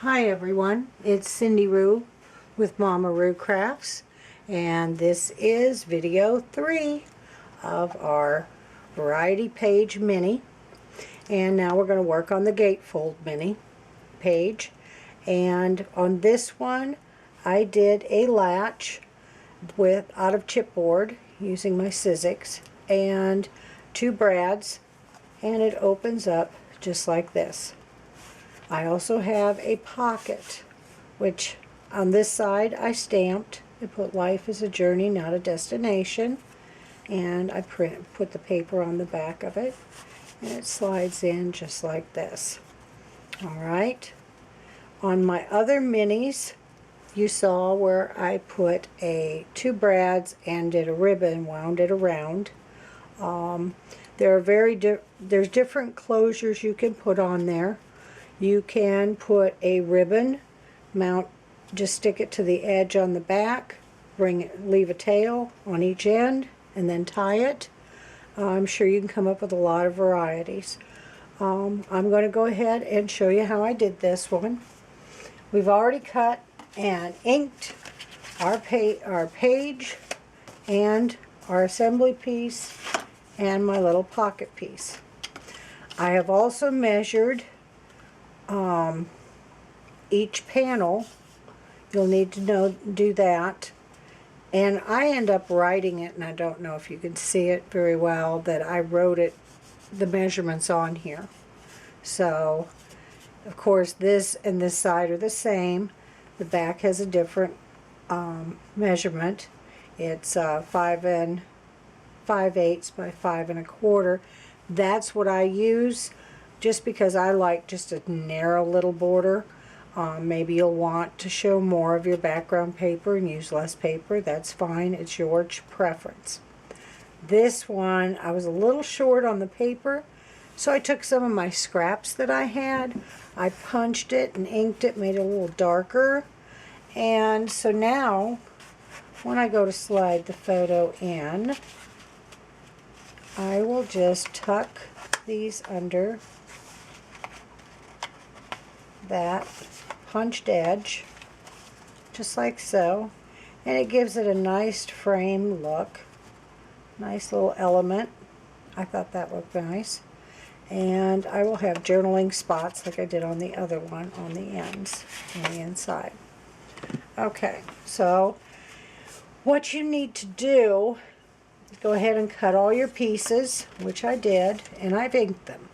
Hi everyone, it's Cindy Rue with Mama Rue Crafts, and this is video 3 of our Variety Page Mini. And now we're going to work on the Gatefold Mini page. And on this one I did a latch out of chipboard using my Sizzix and 2 brads, and it opens up just like this. I also have a pocket, which on this side I stamped. I put "Life is a journey, not a destination," and I put the paper on the back of it, and it slides in just like this. Alright, on my other minis you saw where I put 2 brads and did a ribbon, wound it around. There's different closures you can put on there. You can put a ribbon, just stick it to the edge on the back, leave a tail on each end, and then tie it. I'm sure you can come up with a lot of varieties. I'm going to go ahead and show you how I did this one. We've already cut and inked our page and our assembly piece and my little pocket piece. I have also measured each panel. You'll need to do that, and I end up writing it, and I don't know if you can see it very well that I wrote the measurements on here. So of course this and this side are the same. The back has a different measurement. It's 5 5/8 by 5 1/4. That's what I use, just because I like just a narrow little border. Maybe you'll want to show more of your background paper and use less paper. That's fine. It's your preference. This one, I was a little short on the paper, so I took some of my scraps that I had. I punched it and inked it, made it a little darker. And so now, when I go to slide the photo in, I will just tuck these under that punched edge, just like so, and it gives it a nice frame look. Nice little element. I thought that looked nice. And I will have journaling spots like I did on the other one on the ends, on the inside. Okay, so what you need to do is go ahead and cut all your pieces, which I did, and I've inked them.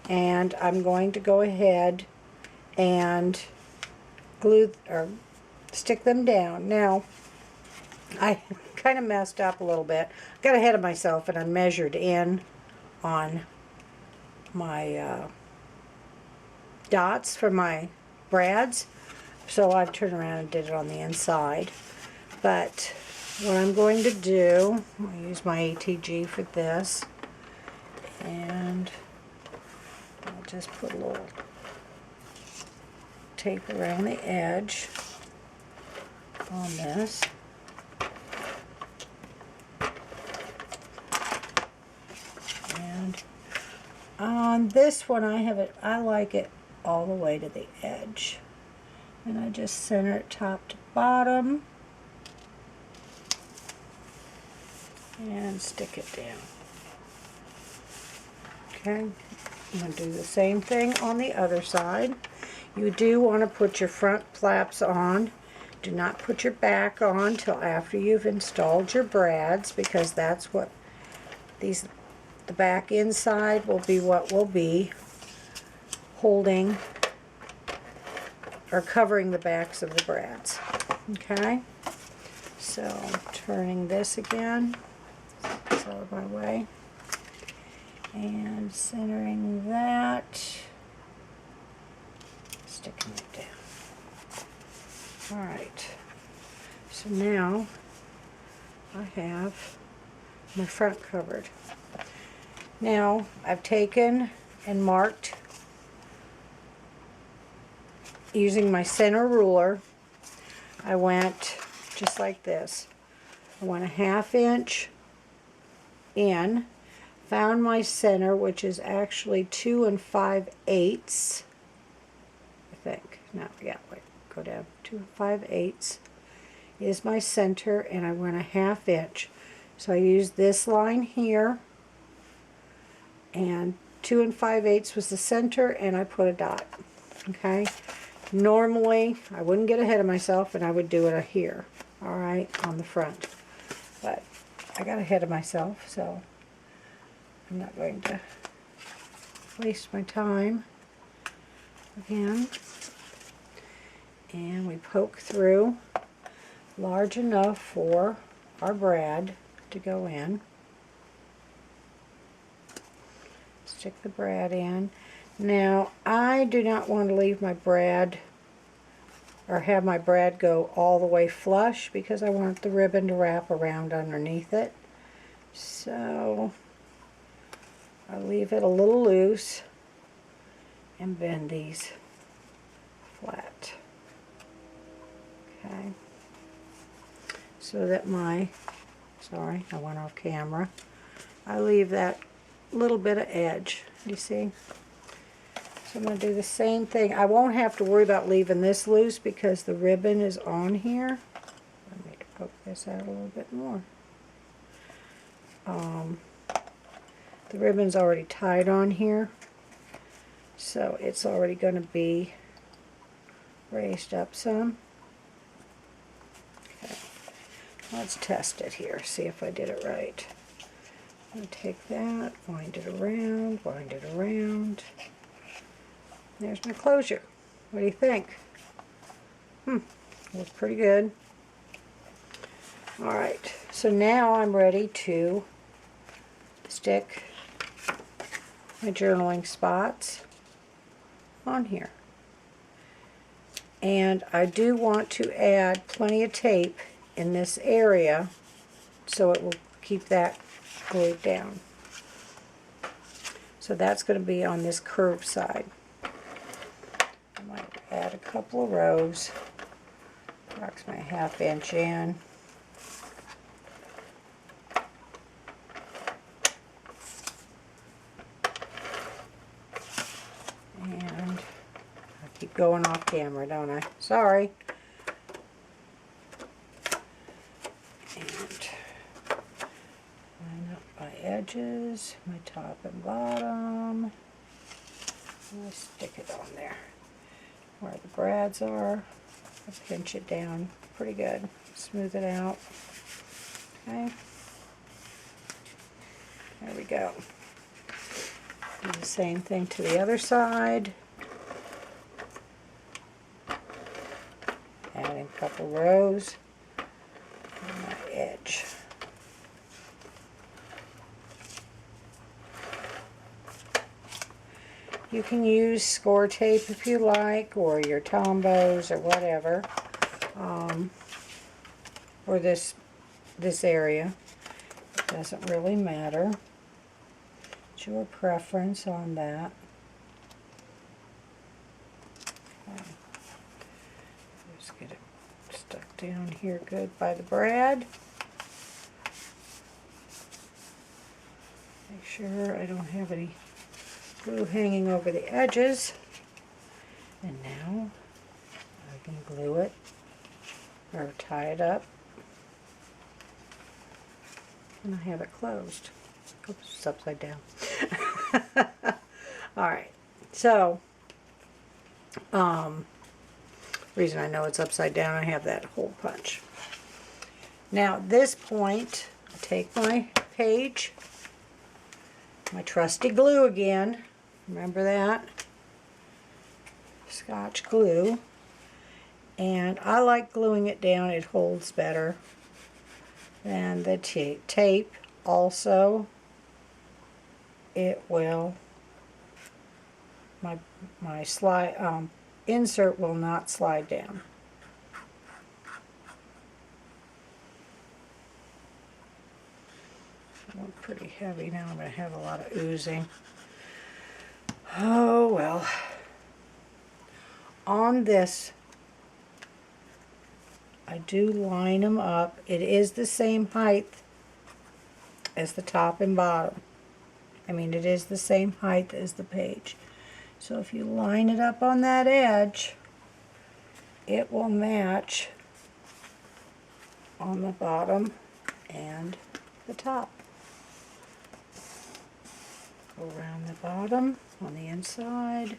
And I'm going to go ahead and glue or stick them down. Now, I kind of messed up a little bit. Got ahead of myself, and I measured in on my dots for my brads. So I've turned around and did it on the inside. But what I'm going to do, I'll use my ATG for this, and I'll just put a little tape around the edge on this. And on this one I like it all the way to the edge. And I just center it top to bottom and stick it down. Okay, I'm going to do the same thing on the other side. You do want to put your front flaps on. Do not put your back on till after you've installed your brads, because that's what the back inside will be, what will be holding or covering the backs of the brads. Okay, so turning this again, it's out of my way, and centering that, sticking it down. Alright, so now I have my front covered. Now I've taken and marked using my center ruler. I went just like this. I went a 1/2 inch in, found my center, which is actually 2 5/8, I think. no, yeah, wait, go down 2 5/8 is my center, and I went a 1/2 inch. So I used this line here, and 2 5/8 was the center, and I put a dot. Okay, normally I wouldn't get ahead of myself and I would do it here, all right, on the front, but I got ahead of myself, so I'm not going to waste my time again. And we poke through large enough for our brad to go in. Stick the brad in. Now, I do not want to leave my brad or have my brad go all the way flush because I want the ribbon to wrap around underneath it. So I'll leave it a little loose and bend these flat. Okay. So that sorry, I went off camera. I leave that little bit of edge, you see? So I'm going to do the same thing. I won't have to worry about leaving this loose because the ribbon is on here. I need to poke this out a little bit more. The ribbon's already tied on here, so it's already going to be raised up some. Okay. Let's test it here, see if I did it right. I'm going to take that, wind it around, wind it around. There's my closure. What do you think? Looks pretty good. Alright, so now I'm ready to stick my journaling spots on here. And I do want to add plenty of tape in this area so it will keep that glued down. So that's going to be on this curved side. I might add a couple of rows, approximately a 1/2 inch in. And I keep going off camera, don't I? Sorry. And line up my edges, my top and bottom. I stick it on there where the brads are. I pinch it down pretty good. Smooth it out. Okay. There we go. Do the same thing to the other side. Adding a couple rows on my edge. You can use score tape if you like, or your Tombos or whatever, or this area. It doesn't really matter. It's your preference on that. Okay. Just get it stuck down here good by the brad. Make sure I don't have any glue hanging over the edges. And now I can glue it or tie it up. And I have it closed. Oops, it's upside down. Alright, so reason I know it's upside down, I have that hole punch. Now at this point, I take my page, my trusty glue again, remember that, Scotch glue, and I like gluing it down, it holds better than the tape. Also, it will, my slide insert will not slide down. I'm pretty heavy now. I'm going to have a lot of oozing. Oh well. On this, I do line them up. It is the same height as the top and bottom. I mean, it is the same height as the page. So if you line it up on that edge, it will match on the bottom and the top. Go around the bottom on the inside,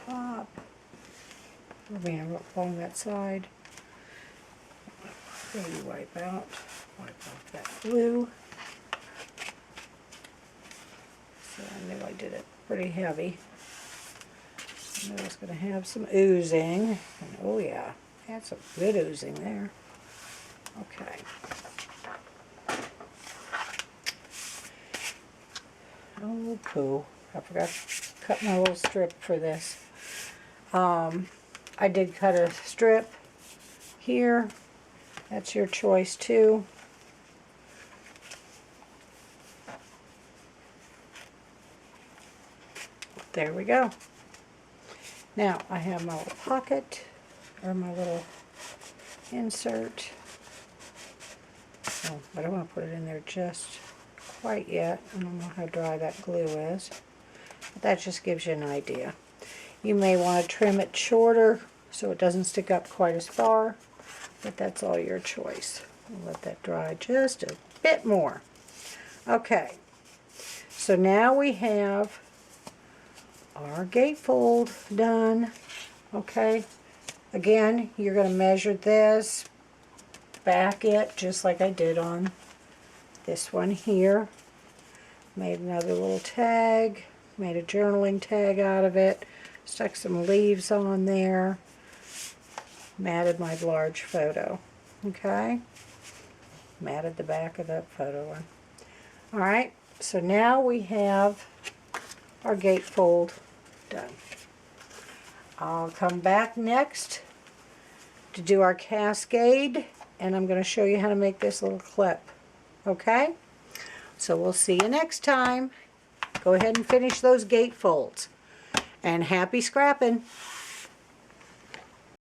top, along that side. Maybe wipe off that glue. So I knew I did it pretty heavy. I knew I was going to have some oozing. And oh yeah, had some good oozing there. Okay. Oh, poo. I forgot to cut my little strip for this. I did cut a strip here. That's your choice too. There we go. Now I have my little pocket, or my little insert. Oh, I don't want to put it in there just quite yet. I don't know how dry that glue is. But that just gives you an idea. You may want to trim it shorter so it doesn't stick up quite as far, but that's all your choice. I'll let that dry just a bit more. Okay, so now we have our gatefold done. Okay, again, you're going to measure this, back it just like I did on this one here. Made another little tag, made a journaling tag out of it, stuck some leaves on there, matted my large photo. Okay, matted the back of that photo one. Alright, so now we have our gatefold done. I'll come back next to do our cascade, and I'm going to show you how to make this little clip. Okay? So we'll see you next time. Go ahead and finish those gatefolds. And happy scrapping!